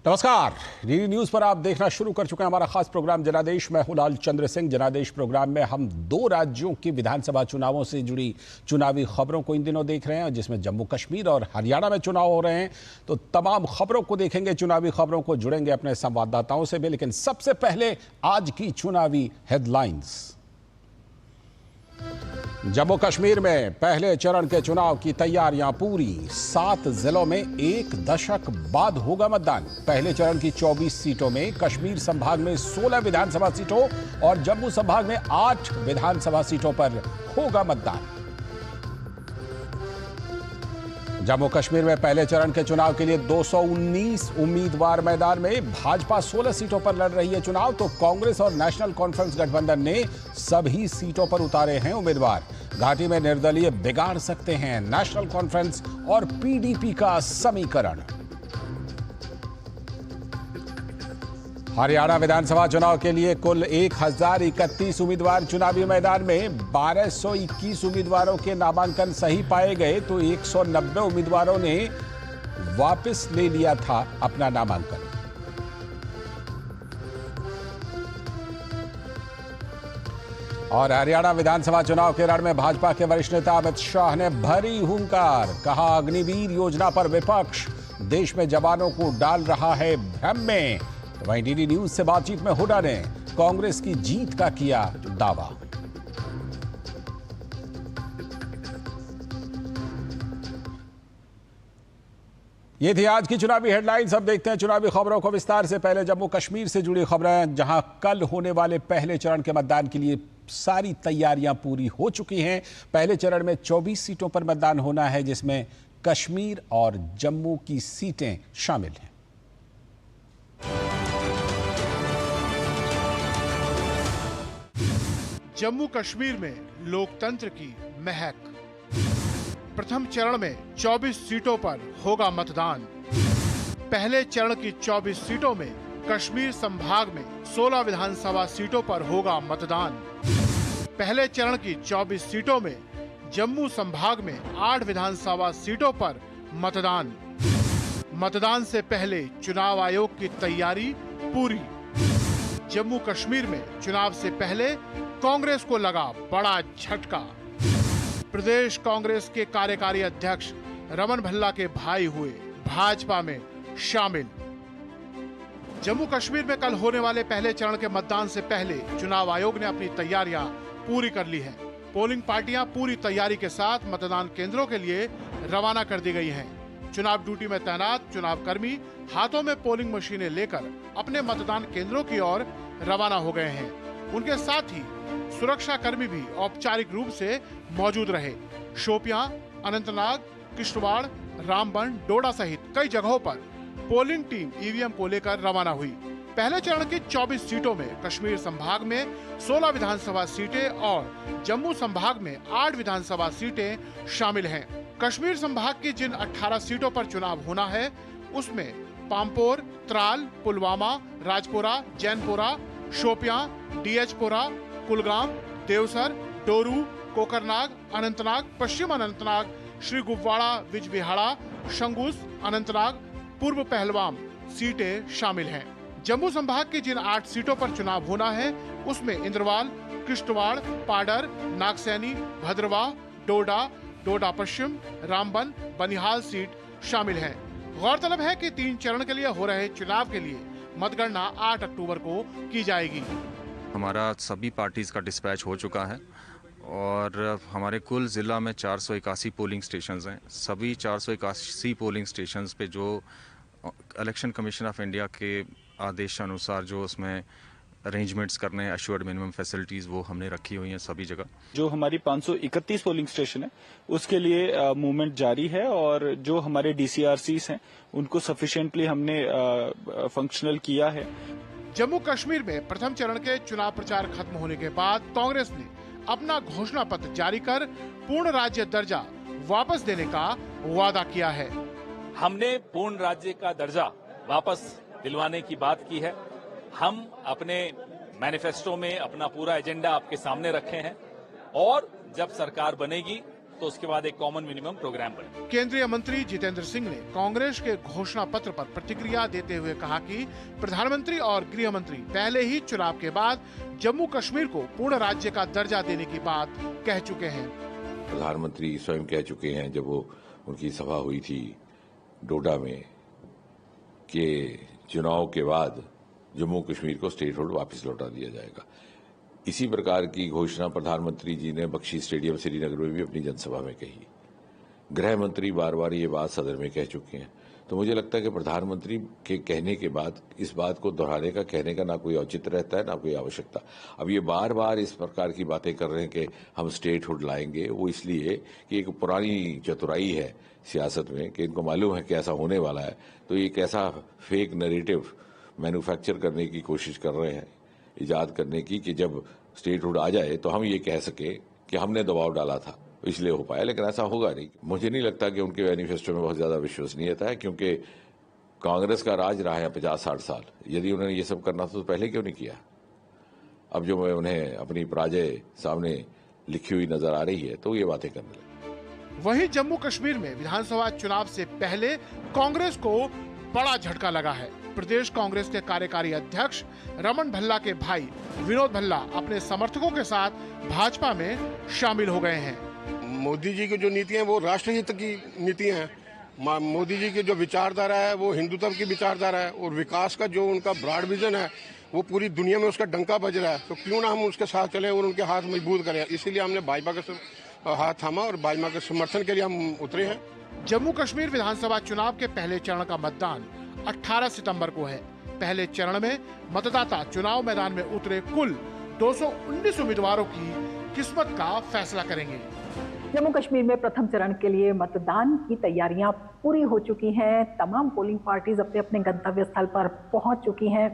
नमस्कार, DD news पर आप देखना शुरू कर चुके हैं हमारा खास प्रोग्राम जनादेश। मैं हूं लाल चंद्र सिंह। जनादेश प्रोग्राम में हम 2 राज्यों की विधानसभा चुनावों से जुड़ी चुनावी खबरों को इन दिनों देख रहे हैं, जिसमें जम्मू कश्मीर और हरियाणा में चुनाव हो रहे हैं। तो तमाम खबरों को देखेंगे, चुनावी खबरों को जुड़ेंगे अपने संवाददाताओं से भी। लेकिन सबसे पहले आज की चुनावी हेडलाइंस। जम्मू कश्मीर में पहले चरण के चुनाव की तैयारियां पूरी। 7 जिलों में 1 दशक बाद होगा मतदान। पहले चरण की 24 सीटों में कश्मीर संभाग में 16 विधानसभा सीटों और जम्मू संभाग में 8 विधानसभा सीटों पर होगा मतदान। जम्मू कश्मीर में पहले चरण के चुनाव के लिए 219 उम्मीदवार मैदान में। भाजपा 16 सीटों पर लड़ रही है चुनाव, तो कांग्रेस और नेशनल कॉन्फ्रेंस गठबंधन ने सभी सीटों पर उतारे हैं उम्मीदवार। घाटी में निर्दलीय बिगाड़ सकते हैं नेशनल कॉन्फ्रेंस और पीडीपी का समीकरण। हरियाणा विधानसभा चुनाव के लिए कुल 1031 उम्मीदवार चुनावी मैदान में। 1221 उम्मीदवारों के नामांकन सही पाए गए, तो 190 उम्मीदवारों ने वापस ले लिया था अपना नामांकन। और हरियाणा विधानसभा चुनाव के रण में भाजपा के वरिष्ठ नेता अमित शाह ने भरी हुंकार। कहा, अग्निवीर योजना पर विपक्ष देश में जवानों को डाल रहा है भ्रम में। वहीं डीडी न्यूज से बातचीत में हुड्डा ने कांग्रेस की जीत का किया दावा। ये थी आज की चुनावी हेडलाइंस। अब देखते हैं चुनावी खबरों को विस्तार से। पहले जम्मू कश्मीर से जुड़ी खबरें, जहां कल होने वाले पहले चरण के मतदान के लिए सारी तैयारियां पूरी हो चुकी हैं। पहले चरण में 24 सीटों पर मतदान होना है, जिसमें कश्मीर और जम्मू की सीटें शामिल हैं। जम्मू कश्मीर में लोकतंत्र की महक। प्रथम चरण में 24 सीटों पर होगा मतदान। पहले चरण की 24 सीटों में कश्मीर संभाग में 16 विधानसभा सीटों पर होगा मतदान। पहले चरण की 24 सीटों में जम्मू संभाग में 8 विधानसभा सीटों पर मतदान। मतदान से पहले चुनाव आयोग की तैयारी पूरी। जम्मू कश्मीर में चुनाव से पहले कांग्रेस को लगा बड़ा झटका। प्रदेश कांग्रेस के कार्यकारी अध्यक्ष रमन भल्ला के भाई हुए भाजपा में शामिल। जम्मू कश्मीर में कल होने वाले पहले चरण के मतदान से पहले चुनाव आयोग ने अपनी तैयारियां पूरी कर ली हैं। पोलिंग पार्टियां पूरी तैयारी के साथ मतदान केंद्रों के लिए रवाना कर दी गई हैं। चुनाव ड्यूटी में तैनात चुनाव कर्मी हाथों में पोलिंग मशीनें लेकर अपने मतदान केंद्रों की ओर रवाना हो गए हैं। उनके साथ ही सुरक्षा कर्मी भी औपचारिक रूप से मौजूद रहे। शोपियां, अनंतनाग, किश्तवाड़, रामबन, डोडा सहित कई जगहों पर पोलिंग टीम ईवीएम को लेकर रवाना हुई। पहले चरण की 24 सीटों में कश्मीर संभाग में 16 विधानसभा सीटें और जम्मू संभाग में 8 विधानसभा सीटें शामिल हैं। कश्मीर संभाग की जिन 18 सीटों पर चुनाव होना है, उसमें पामपोर, त्राल, पुलवामा, राजपुरा, जैनपुरा, शोपियां, डीएचपुरा, कुलगाम, देवसर, डोरू, कोकरनाग, अनंतनाग, पश्चिम अनंतनाग, श्री गुफवाड़ा, बिजबिहाड़ा, शंगुस, अनंतनाग, पूर्व पहलवाम सीटें शामिल हैं। जम्मू संभाग की जिन 8 सीटों पर चुनाव होना है, उसमें इंद्रवाल, किश्तवाड़, पाडर, नागसैनी, भद्रवाह, डोडा, डोडा पश्चिम, रामबन, बनिहाल सीट शामिल हैं। गौरतलब है कि 3 चरण के लिए हो रहे चुनाव के लिए मतगणना 8 अक्टूबर को की जाएगी। हमारा सभी पार्टीज का डिस्पैच हो चुका है और हमारे कुल ज़िला में 481 पोलिंग स्टेशंस हैं। सभी 481 पोलिंग स्टेशंस पे जो इलेक्शन कमीशन ऑफ इंडिया के आदेश अनुसार जो उसमें अरेंजमेंट्स करने, अश्योर्ड मिनिमम फैसिलिटीज़, वो हमने रखी हुई हैं सभी जगह। जो हमारी 531 पोलिंग स्टेशन है, उसके लिए मूवमेंट जारी है और जो हमारे डीसीआरसीज हैं, उनको सफिशिएंटली हमने फंक्शनल किया है। जम्मू कश्मीर में प्रथम चरण के चुनाव प्रचार खत्म होने के बाद कांग्रेस ने अपना घोषणा पत्र जारी कर पूर्ण राज्य दर्जा वापस देने का वादा किया है। हमने पूर्ण राज्य का दर्जा वापस दिलवाने की बात की है। हम अपने मैनिफेस्टो में अपना पूरा एजेंडा आपके सामने रखे हैं और जब सरकार बनेगी तो उसके बाद एक कॉमन मिनिमम प्रोग्राम बने। केंद्रीय मंत्री जितेंद्र सिंह ने कांग्रेस के घोषणा पत्र पर प्रतिक्रिया देते हुए कहा कि प्रधानमंत्री और गृह मंत्री पहले ही चुनाव के बाद जम्मू कश्मीर को पूर्ण राज्य का दर्जा देने की बात कह चुके हैं। प्रधानमंत्री स्वयं कह चुके हैं जब वो उनकी सभा हुई थी डोडा में कि चुनाव के बाद जम्मू कश्मीर को स्टेटहुड वापस लौटा दिया जाएगा। इसी प्रकार की घोषणा प्रधानमंत्री जी ने बख्शी स्टेडियम श्रीनगर में भी अपनी जनसभा में कही। गृह मंत्री बार बार ये बात सदन में कह चुके हैं। तो मुझे लगता है कि प्रधानमंत्री के कहने के बाद इस बात को दोहराने का कहने का ना कोई औचित्य रहता है ना कोई आवश्यकता। अब ये बार बार इस प्रकार की बातें कर रहे हैं कि हम स्टेटहुड लाएंगे, वो इसलिए कि एक पुरानी चतुराई है सियासत में कि इनको मालूम है कि ऐसा होने वाला है, तो एक ऐसा फेक नैरेटिव मैन्युफैक्चर करने की कोशिश कर रहे हैं, इजाद करने की, कि जब स्टेटहुड आ जाए तो हम ये कह सके कि हमने दबाव डाला था इसलिए हो पाया, लेकिन ऐसा होगा नहीं। मुझे नहीं लगता कि उनके मैनिफेस्टो में बहुत ज्यादा विश्वसनीयता है, क्योंकि कांग्रेस का राज रहा है 50-60 साल। यदि उन्होंने ये सब करना था तो पहले क्यों नहीं किया? अब जो मैं उन्हें अपनी पराजय सामने लिखी हुई नजर आ रही है तो ये बातें करने लगे। वहीं जम्मू कश्मीर में विधानसभा चुनाव से पहले कांग्रेस को बड़ा झटका लगा है। प्रदेश कांग्रेस के कार्यकारी अध्यक्ष रमन भल्ला के भाई विनोद भल्ला अपने समर्थकों के साथ भाजपा में शामिल हो गए हैं। मोदी जी की जो नीतियां हैं वो राष्ट्रहित की नीतियां हैं। मोदी जी की जो विचारधारा है वो हिंदुत्व की विचारधारा है, और विकास का जो उनका ब्रॉड विजन है वो पूरी दुनिया में उसका डंका बज रहा है। तो क्यों ना हम उसके साथ चले और उनके हाथ मजबूत करें। इसीलिए हमने भाजपा का हाथ थामा और भाजपा के समर्थन के लिए हम उतरे हैं। जम्मू कश्मीर विधानसभा चुनाव के पहले चरण का मतदान 18 सितंबर को है। पहले चरण में मतदाता चुनाव मैदान में उतरे कुल 219 उम्मीदवारों की किस्मत का फैसला करेंगे। जम्मू कश्मीर में प्रथम चरण के लिए मतदान की तैयारियां पूरी हो चुकी हैं। तमाम पोलिंग पार्टीज अपने अपने गंतव्य स्थल पर पहुंच चुकी हैं।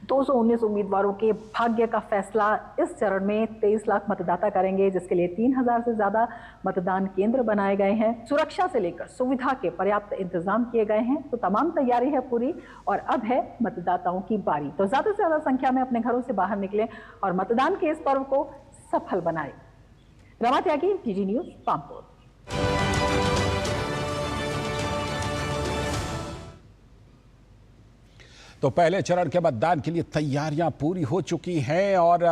219 उम्मीदवारों के भाग्य का फैसला इस चरण में 23 लाख मतदाता करेंगे, जिसके लिए 3000 से ज्यादा मतदान केंद्र बनाए गए हैं। सुरक्षा से लेकर सुविधा के पर्याप्त इंतजाम किए गए हैं। तो तमाम तैयारी है पूरी, और अब है मतदाताओं की बारी। तो ज्यादा से ज्यादा संख्या में अपने घरों से बाहर निकले और मतदान के इस पर्व को सफल बनाए। रमा त्यागी, टीजी न्यूज, पामपोर। तो पहले चरण के मतदान के लिए तैयारियां पूरी हो चुकी हैं और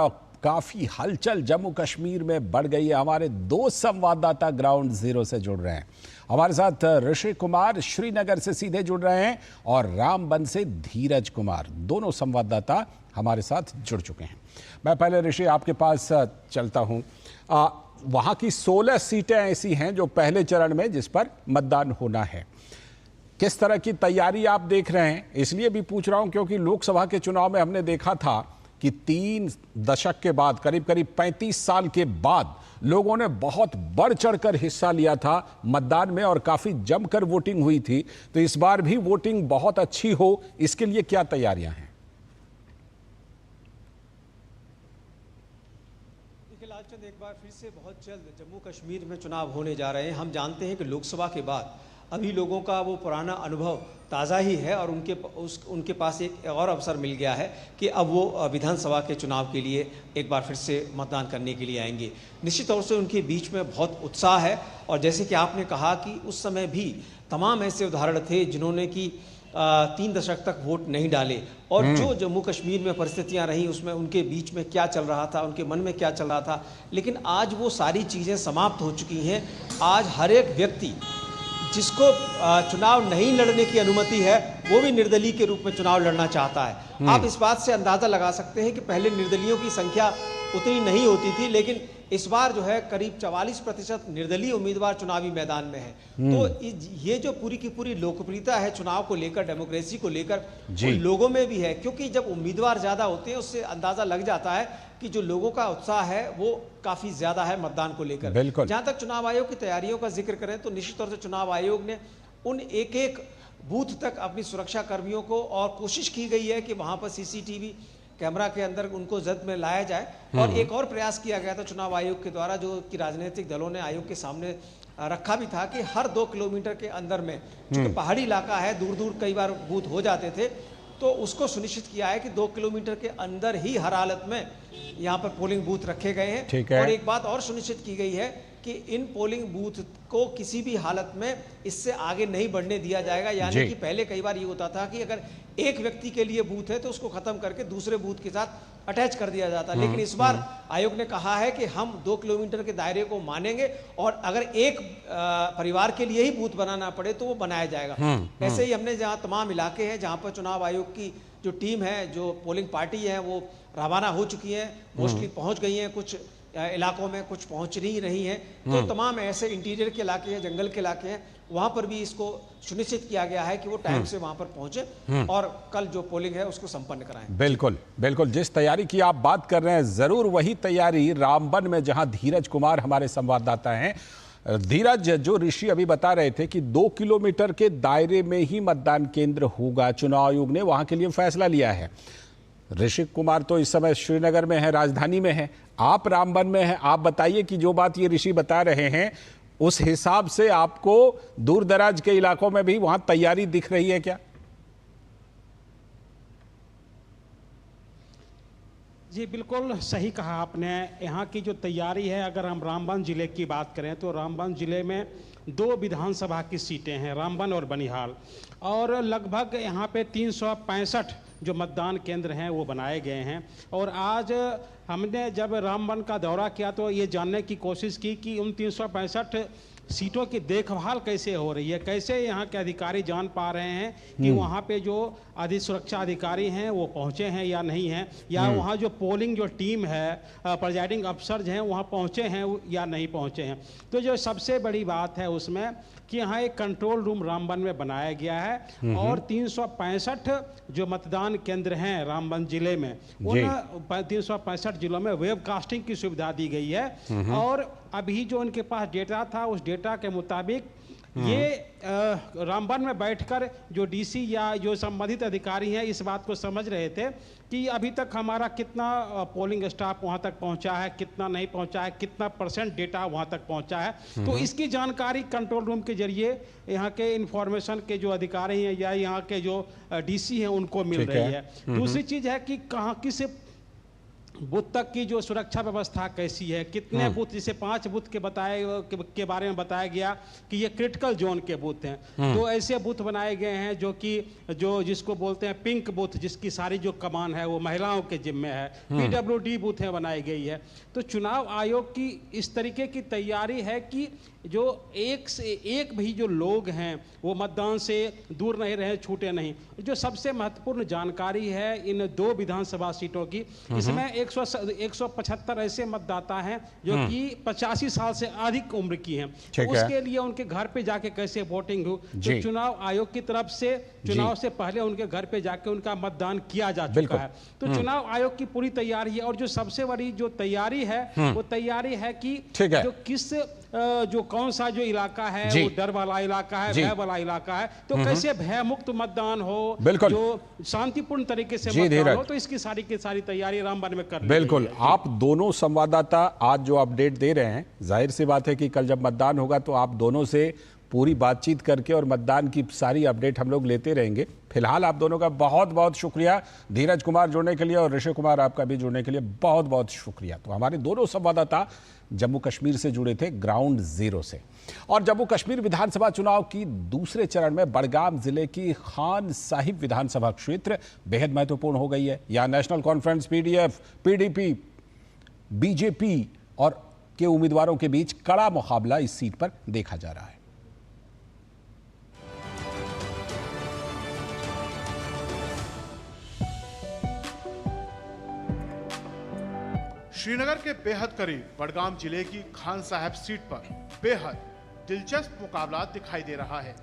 काफी हलचल जम्मू कश्मीर में बढ़ गई है। हमारे 2 संवाददाता ग्राउंड जीरो से जुड़ रहे हैं। हमारे साथ ऋषि कुमार श्रीनगर से सीधे जुड़ रहे हैं और रामबन से धीरज कुमार, दोनों संवाददाता हमारे साथ जुड़ चुके हैं। मैं पहले ऋषि आपके पास चलता हूं। वहां की 16 सीटें ऐसी हैं जो पहले चरण में जिस पर मतदान होना है। किस तरह की तैयारी आप देख रहे हैं? इसलिए भी पूछ रहा हूं क्योंकि लोकसभा के चुनाव में हमने देखा था कि 3 दशक के बाद, करीब करीब 35 साल के बाद लोगों ने बहुत बढ़ चढ़कर हिस्सा लिया था मतदान में और काफी जमकर वोटिंग हुई थी। तो इस बार भी वोटिंग बहुत अच्छी हो, इसके लिए क्या तैयारियां हैं? लालचंद, एक बार फिर से बहुत जल्द जम्मू कश्मीर में चुनाव होने जा रहे हैं। हम जानते हैं कि लोकसभा के बाद अभी लोगों का वो पुराना अनुभव ताज़ा ही है और उनके पास एक और अवसर मिल गया है कि अब वो विधानसभा के चुनाव के लिए एक बार फिर से मतदान करने के लिए आएंगे। निश्चित तौर से उनके बीच में बहुत उत्साह है, और जैसे कि आपने कहा कि उस समय भी तमाम ऐसे उदाहरण थे जिन्होंने कि 3 दशक तक वोट नहीं डाले, और जो जम्मू कश्मीर में परिस्थितियां रहीं उसमें उनके बीच में क्या चल रहा था, उनके मन में क्या चल रहा था। लेकिन आज वो सारी चीज़ें समाप्त हो चुकी हैं। आज हर एक व्यक्ति जिसको चुनाव नहीं लड़ने की अनुमति है वो भी निर्दलीय के रूप में चुनाव लड़ना चाहता है। आप इस बात से अंदाजा लगा सकते हैं कि पहले निर्दलीयों की संख्या उतनी नहीं होती थी, लेकिन इस बार जो है करीब 44% निर्दलीय उम्मीदवार चुनावी मैदान में है। तो ये जो पूरी की पूरी लोकप्रियता है चुनाव को लेकर, डेमोक्रेसी को लेकर, लोगों में भी है, क्योंकि जब उम्मीदवार ज्यादा होते हैं उससे अंदाजा लग जाता है कि जो लोगों का उत्साह है वो काफी ज्यादा है मतदान को लेकर। जहां तक चुनाव आयोग की तैयारियों का जिक्र करें तो निश्चित तौर से चुनाव आयोग ने उन एक बूथ तक अपनी सुरक्षा कर्मियों को, और कोशिश की गई है कि वहां पर CCTV कैमरा के अंदर उनको जद में लाया जाए। और एक और प्रयास किया गया था चुनाव आयोग के द्वारा, जो कि राजनीतिक दलों ने आयोग के सामने रखा भी था, कि हर 2 किलोमीटर के अंदर में, चूंकि पहाड़ी इलाका है, दूर दूर कई बार बूथ हो जाते थे, तो उसको सुनिश्चित किया है कि 2 किलोमीटर के अंदर ही हर हालत में यहाँ पर पोलिंग बूथ रखे गए हैं। ठीक है। और एक बात और सुनिश्चित की गई है कि इन पोलिंग बूथ को किसी भी हालत में इससे आगे नहीं बढ़ने दिया जाएगा। यानी कि पहले कई बार ये होता था कि अगर एक व्यक्ति के लिए बूथ है तो उसको खत्म करके दूसरे बूथ के साथ अटैच कर दिया जाता, लेकिन इस बार आयोग ने कहा है कि हम 2 किलोमीटर के दायरे को मानेंगे और अगर एक परिवार के लिए ही बूथ बनाना पड़े तो वो बनाया जाएगा। ऐसे ही हमने जहाँ तमाम इलाके हैं जहाँ पर चुनाव आयोग की जो टीम है, जो पोलिंग पार्टी है, वो रवाना हो चुकी है, मोस्टली पहुंच गई हैं, कुछ इलाकों में कुछ पहुंच नहीं रही हैं। तो तमाम ऐसे इंटीरियर के इलाके हैं, जंगल के इलाके हैं, वहां पर भी इसको सुनिश्चित किया गया है कि वो टाइम से वहां पर पहुंचे और कल जो पोलिंग है उसको संपन्न कराएं। बिल्कुल बिल्कुल, जिस तैयारी की आप बात कर रहे हैं, जरूर वही तैयारी रामबन में, जहां धीरज कुमार हमारे संवाददाता हैं। धीरज, जो ऋषि अभी बता रहे थे कि 2 किलोमीटर के दायरे में ही मतदान केंद्र होगा, चुनाव आयोग ने वहां के लिए फैसला लिया है। ऋषि कुमार तो इस समय श्रीनगर में है, राजधानी में है, आप रामबन में हैं। आप बताइए कि जो बात ये ऋषि बता रहे हैं उस हिसाब से आपको दूर दराज के इलाकों में भी वहां तैयारी दिख रही है क्या? जी बिल्कुल सही कहा आपने। यहाँ की जो तैयारी है, अगर हम रामबन जिले की बात करें तो रामबन जिले में 2 विधानसभा की सीटें हैं, रामबन और बनिहाल, और लगभग यहाँ पे 365 जो मतदान केंद्र हैं वो बनाए गए हैं। और आज हमने जब रामबन का दौरा किया तो ये जानने की कोशिश की कि उन 365 सीटों की देखभाल कैसे हो रही है, कैसे यहाँ के अधिकारी जान पा रहे हैं कि वहाँ पे जो सुरक्षा अधिकारी हैं वो पहुँचे हैं या नहीं हैं, या वहाँ जो पोलिंग जो टीम है, प्रिजाइडिंग अफसर हैं वहाँ पहुँचे हैं या नहीं पहुँचे हैं। तो जो सबसे बड़ी बात है उसमें कि यहाँ एक कंट्रोल रूम रामबन में बनाया गया है और 365 जो मतदान केंद्र हैं रामबन जिले में, उन 365 जिलों में वेबकास्टिंग की सुविधा दी गई है। और अभी जो उनके पास डेटा था, उस डेटा के मुताबिक ये रामबन में बैठकर जो डीसी या जो संबंधित अधिकारी हैं इस बात को समझ रहे थे कि अभी तक हमारा कितना पोलिंग स्टाफ वहां तक पहुंचा है, कितना नहीं पहुंचा है, कितना % डेटा वहां तक पहुंचा है। तो इसकी जानकारी कंट्रोल रूम के जरिए यहाँ के इंफॉर्मेशन के जो अधिकारी हैं या यहाँ के जो डीसी हैं उनको मिल रही है। दूसरी चीज है कि कहाँ किस बूथ तक की जो सुरक्षा व्यवस्था कैसी है, कितने बूथ, जैसे 5 बूथ के बारे में बताया गया कि ये क्रिटिकल जोन के बूथ हैं। तो ऐसे बूथ बनाए गए हैं जो जिसको बोलते हैं पिंक बूथ, जिसकी सारी जो कमान है वो महिलाओं के जिम्मे है। PWD बूथें बनाई गई है। तो चुनाव आयोग की इस तरीके की तैयारी है कि जो एक से एक भी जो लोग हैं वो मतदान से दूर नहीं रहे, छूटे नहीं। जो सबसे महत्वपूर्ण जानकारी है इन 2 विधानसभा सीटों की, इसमें 175 ऐसे मतदाता हैं जो कि 85 साल से अधिक उम्र की हैं। तो उसके लिए उनके घर पे जाके कैसे वोटिंग हो, तो चुनाव आयोग की तरफ से चुनाव से पहले उनके घर पे जाके उनका मतदान किया जा चुका है। तो चुनाव आयोग की पूरी तैयारी है। और जो सबसे बड़ी जो तैयारी है वो तैयारी है कि जो किस जो कौन सा जो इलाका है वो डर वाला इलाका है, भय वाला इलाका है, तो कैसे भय मुक्त मतदान हो, जो शांतिपूर्ण तरीके से मतदान हो, तो इसकी सारी की सारी तैयारी रामबन में कर। बिल्कुल, आप दोनों संवाददाता आज जो अपडेट दे रहे हैं, जाहिर सी बात है कि कल जब मतदान होगा तो आप दोनों से पूरी बातचीत करके और मतदान की सारी अपडेट हम लोग लेते रहेंगे। फिलहाल आप दोनों का बहुत बहुत शुक्रिया, धीरज कुमार जुड़ने के लिए और ऋषि कुमार आपका भी जुड़ने के लिए बहुत बहुत शुक्रिया। तो हमारे दोनों संवाददाता जम्मू कश्मीर से जुड़े थे, ग्राउंड जीरो से। और जम्मू कश्मीर विधानसभा चुनाव की दूसरे चरण में बड़गाम जिले की खान साहिब विधानसभा क्षेत्र बेहद महत्वपूर्ण हो गई है। यहाँ national conference, PDF, PDP, BJP और के उम्मीदवारों के बीच कड़ा मुकाबला इस सीट पर देखा जा रहा है। श्रीनगर के बेहद करीब बड़गाम जिले की खान साहब सीट पर बेहद दिलचस्प मुकाबला दिखाई दे रहा है।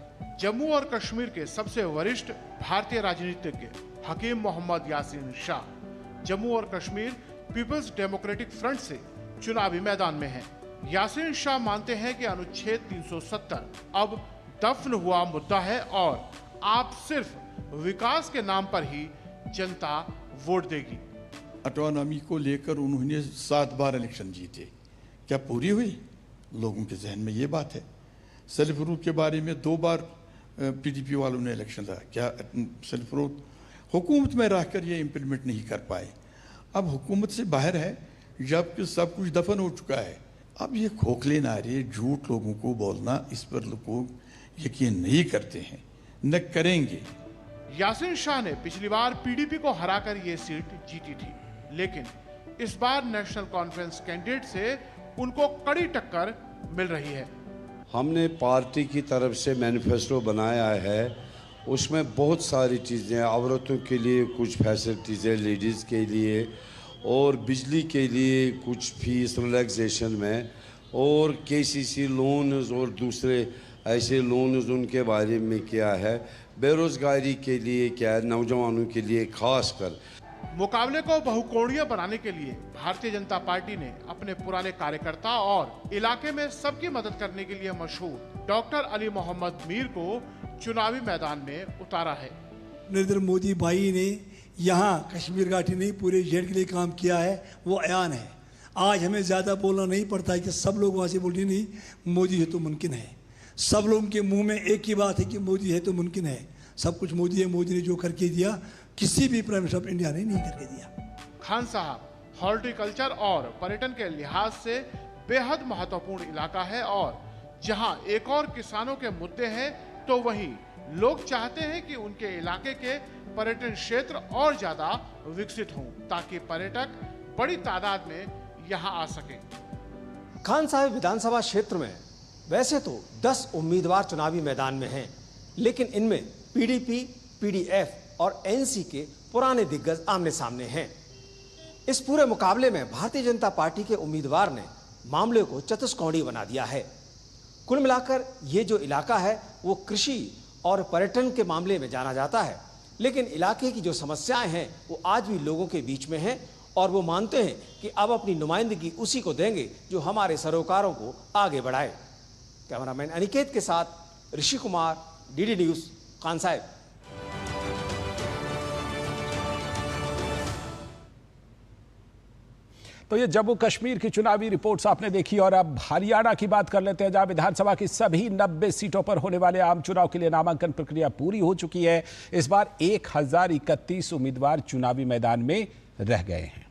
जम्मू और कश्मीर के सबसे वरिष्ठ भारतीय राजनीतिज्ञ हकीम मोहम्मद यासीन शाह जम्मू और कश्मीर पीपल्स डेमोक्रेटिक फ्रंट से चुनावी मैदान में हैं। यासीन शाह मानते हैं कि अनुच्छेद 370 अब दफन हुआ मुद्दा है और आप सिर्फ विकास के नाम पर ही जनता वोट देगी। ऑटोनॉमी को लेकर उन्होंने 7 बार इलेक्शन जीते, क्या पूरी हुई? लोगों के जहन में ये बात है। सेल्फ रूल के बारे में 2 बार PDP वालों ने इलेक्शन लड़ा, क्या सेल्फ रूल हुकूमत में रहकर ये इम्प्लीमेंट नहीं कर पाए। अब हुकूमत से बाहर है जबकि सब कुछ दफन हो चुका है। अब ये खोखले नारे झूठ लोगों को बोलना, इस पर लोग यकीन नहीं करते हैं, न करेंगे। यासीन शाह ने पिछली बार पीडीपी को हराकर ये सीट जीती थी, लेकिन इस बार नेशनल कॉन्फ्रेंस कैंडिडेट से उनको कड़ी टक्कर मिल रही है। हमने पार्टी की तरफ से मैनिफेस्टो बनाया है, उसमें बहुत सारी चीज़ें, औरतों के लिए कुछ फैसिलिटीज़ है, लेडीज़ के लिए, और बिजली के लिए कुछ फीस रिलैक्सेशन में, और केसीसी लोन्स और दूसरे ऐसे लोन्स उनके बारे में क्या है, बेरोज़गारी के लिए क्या है, नौजवानों के लिए खास कर। मुकाबले को बहुकोणीय बनाने के लिए भारतीय जनता पार्टी ने अपने पुराने कार्यकर्ता और इलाके में सबकी मदद करने के लिए मशहूर डॉक्टर अली मोहम्मद मीर को चुनावी मैदान में उतारा है। नरेंद्र मोदी भाई ने यहाँ कश्मीर घाटी नहीं पूरे जेड के लिए काम किया है, वो अयान है। आज हमें ज़्यादा बोलना नहीं पड़ता है कि सब लोग वहाँ से बोलिए नहीं, मोदी है तो मुमकिन है। सब लोगों के मुंह में एक ही बात है कि मोदी है तो मुमकिन है। सब कुछ मोदी है, मोदी ने जो करके दिया किसी भी प्राइम मिनिस्टर ऑफ इंडिया ने नहीं करके दिया। खान साहब हॉर्टिकल्चर और पर्यटन के लिहाज से बेहद महत्वपूर्ण इलाका है, और जहां एक और किसानों के मुद्दे हैं तो वहीं लोग चाहते हैं कि उनके इलाके के पर्यटन क्षेत्र और ज्यादा विकसित हों ताकि पर्यटक बड़ी तादाद में यहां आ सकें। खान साहब विधानसभा क्षेत्र में वैसे तो 10 उम्मीदवार चुनावी मैदान में हैं, लेकिन इनमें पीडीपी, पीडीएफ और एनसी के पुराने दिग्गज आमने सामने हैं। इस पूरे मुकाबले में भारतीय जनता पार्टी के उम्मीदवार ने मामले को चतुष्कोणीय बना दिया है। कुल मिलाकर ये जो इलाका है वो कृषि और पर्यटन के मामले में जाना जाता है, लेकिन इलाके की जो समस्याएं हैं वो आज भी लोगों के बीच में हैं, और वो मानते हैं कि अब अपनी नुमाइंदगी उसी को देंगे जो हमारे सरोकारों को आगे बढ़ाए। कैमरामैन अनिकेत के साथ ऋषि कुमार, डीडी न्यूज, खान साहब। तो ये जम्मू कश्मीर की चुनावी रिपोर्ट्स आपने देखी, और अब हरियाणा की बात कर लेते हैं, जहां विधानसभा की सभी 90 सीटों पर होने वाले आम चुनाव के लिए नामांकन प्रक्रिया पूरी हो चुकी है। इस बार 1031 उम्मीदवार चुनावी मैदान में रह गए हैं।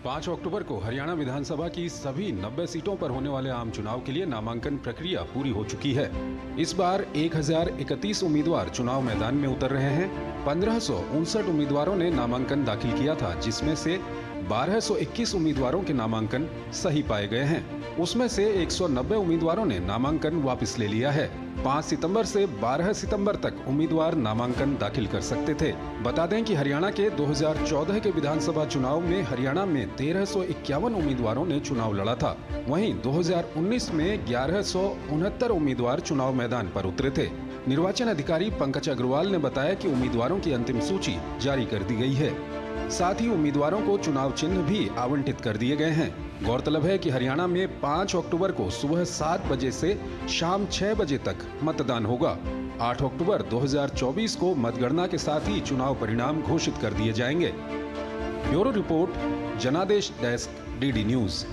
पांच अक्टूबर को हरियाणा विधानसभा की सभी 90 सीटों पर होने वाले आम चुनाव के लिए नामांकन प्रक्रिया पूरी हो चुकी है। इस बार 1031 उम्मीदवार चुनाव मैदान में उतर रहे हैं। 1559 उम्मीदवारों ने नामांकन दाखिल किया था, जिसमें से 1221 उम्मीदवारों के नामांकन सही पाए गए हैं। उसमें से 190 उम्मीदवारों ने नामांकन वापस ले लिया है। 5 सितंबर से 12 सितंबर तक उम्मीदवार नामांकन दाखिल कर सकते थे। बता दें कि हरियाणा के 2014 के विधानसभा चुनाव में हरियाणा में 1351 उम्मीदवारों ने चुनाव लड़ा था। वहीं 2019 में 1169 उम्मीदवार चुनाव मैदान पर उतरे थे। निर्वाचन अधिकारी पंकज अग्रवाल ने बताया कि उम्मीदवारों की अंतिम सूची जारी कर दी गई है। साथ ही उम्मीदवारों को चुनाव चिन्ह भी आवंटित कर दिए गए हैं। गौरतलब है कि हरियाणा में 5 अक्टूबर को सुबह 7 बजे से शाम 6 बजे तक मतदान होगा। 8 अक्टूबर 2024 को मतगणना के साथ ही चुनाव परिणाम घोषित कर दिए जाएंगे। ब्यूरो रिपोर्ट, जनादेश डेस्क, डीडी न्यूज।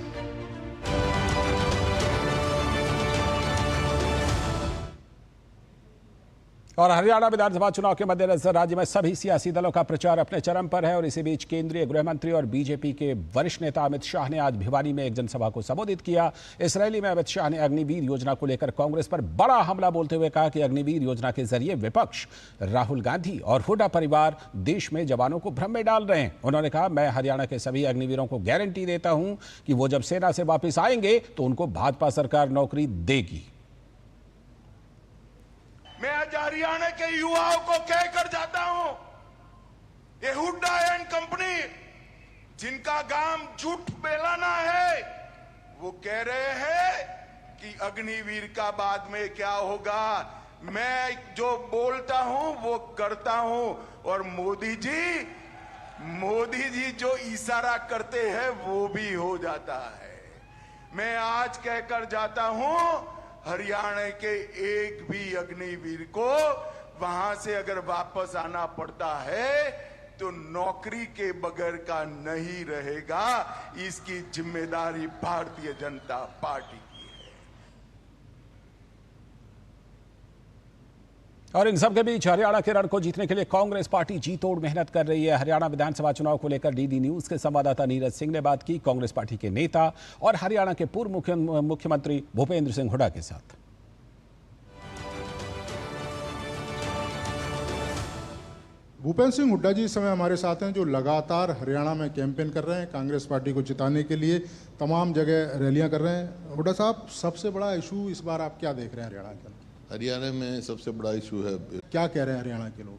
और हरियाणा विधानसभा चुनाव के मद्देनजर राज्य में सभी सियासी दलों का प्रचार अपने चरम पर है, और इसी बीच केंद्रीय गृह मंत्री और बीजेपी के वरिष्ठ नेता अमित शाह ने आज भिवानी में एक जनसभा को संबोधित किया। इस रैली में अमित शाह ने अग्निवीर योजना को लेकर कांग्रेस पर बड़ा हमला बोलते हुए कहा कि अग्निवीर योजना के जरिए विपक्ष, राहुल गांधी और हुड्डा परिवार देश में जवानों को भ्रम में डाल रहे हैं। उन्होंने कहा, मैं हरियाणा के सभी अग्निवीरों को गारंटी देता हूं कि वो जब सेना से वापस आएंगे तो उनको भाजपा सरकार नौकरी देगी। मैं आज हरियाणा के युवाओं को कहकर जाता हूं, ये हुड्डा एंड कंपनी जिनका काम झूठ फैलाना है, वो कह रहे हैं कि अग्निवीर का बाद में क्या होगा। मैं जो बोलता हूं वो करता हूं, और मोदी जी जो इशारा करते हैं वो भी हो जाता है। मैं आज कहकर जाता हूं, हरियाणा के एक भी अग्निवीर को वहां से अगर वापस आना पड़ता है तो नौकरी के बगैर का नहीं रहेगा। इसकी जिम्मेदारी भारतीय जनता पार्टी की है। और इन सब के बीच हरियाणा के रण को जीतने के लिए कांग्रेस पार्टी जी तोड़ मेहनत कर रही है। हरियाणा विधानसभा चुनाव को लेकर डीडी न्यूज के संवाददाता नीरज सिंह ने बात की कांग्रेस पार्टी के नेता और हरियाणा के पूर्व मुख्यमंत्री भूपेंद्र सिंह हुड्डा के साथ। भूपेंद्र सिंह हुड्डा जी इस समय हमारे साथ हैं, जो लगातार हरियाणा में कैंपेन कर रहे हैं कांग्रेस पार्टी को जिताने के लिए, तमाम जगह रैलियां कर रहे हैं। हुड्डा साहब, सबसे बड़ा इशू इस बार आप क्या देख रहे हैं हरियाणा के अंदर? हरियाणा में सबसे बड़ा इशू है, क्या कह रहे हैं हरियाणा के लोग?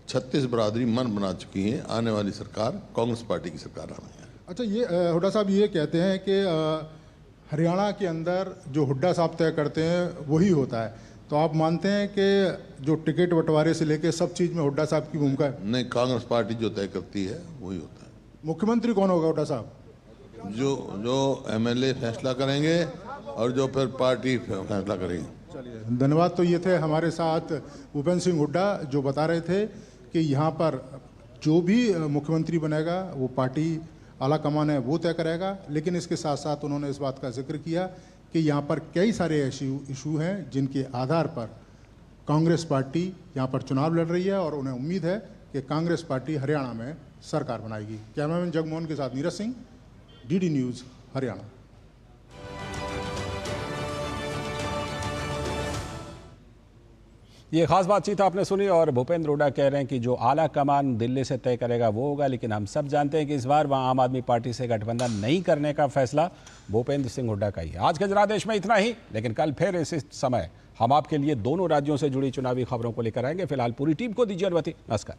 36 बरादरी मन बना चुकी है, आने वाली सरकार कांग्रेस पार्टी की सरकार आनी है। अच्छा, ये हुड्डा साहब ये कहते हैं कि हरियाणा के अंदर जो हुड्डा साहब तय करते हैं वही होता है, तो आप मानते हैं कि जो टिकट बंटवारे से लेके सब चीज में हुड्डा साहब की भूमिका है? नहीं, कांग्रेस पार्टी जो तय करती है वही होता है। मुख्यमंत्री कौन होगा हुड्डा साहब? जो एमएलए फैसला करेंगे और जो फिर पार्टी फैसला करेगी। चलिए, धन्यवाद। तो ये थे हमारे साथ भूपेंद्र सिंह हुड्डा, जो बता रहे थे कि यहाँ पर जो भी मुख्यमंत्री बनेगा वो पार्टी आला कमान है वो तय करेगा, लेकिन इसके साथ साथ उन्होंने इस बात का जिक्र किया कि यहाँ पर कई सारे ऐसे इशू हैं जिनके आधार पर कांग्रेस पार्टी यहाँ पर चुनाव लड़ रही है और उन्हें उम्मीद है कि कांग्रेस पार्टी हरियाणा में सरकार बनाएगी। कैमरामैन जगमोहन के साथ नीरज सिंह, डीडी न्यूज़, हरियाणा। ये खास बातचीत आपने सुनी और भूपेंद्र हुड्डा कह रहे हैं कि जो आला कमान दिल्ली से तय करेगा वो होगा, लेकिन हम सब जानते हैं कि इस बार वहाँ आम आदमी पार्टी से गठबंधन नहीं करने का फैसला भूपेंद्र सिंह हुड्डा का ही है। आज के जनादेश में इतना ही, लेकिन कल फिर इसी समय हम आपके लिए दोनों राज्यों से जुड़ी चुनावी खबरों को लेकर आएंगे। फिलहाल पूरी टीम को दीजिए अनुमति। नमस्कार।